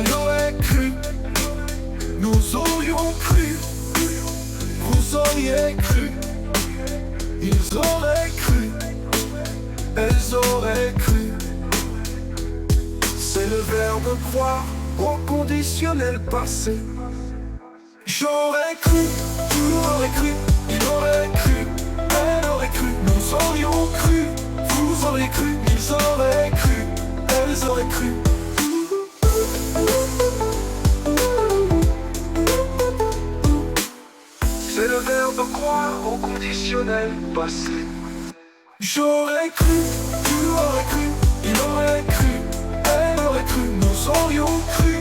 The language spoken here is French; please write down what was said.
Elle aurait cru, nous aurions cru, vous auriez cru, ils auraient cru, elles auraient cru. C'est le verbe croire au conditionnel passé. J'aurais cru, tu aurais cru, il aurait cru, elle aurait cru, nous aurions cru, vous auriez cru, ils auraient cru, elles auraient cru. C'est le verbe croire au conditionnel passé. J'aurais cru, tu aurais cru, il aurait cru, elle aurait cru, nous aurions cru,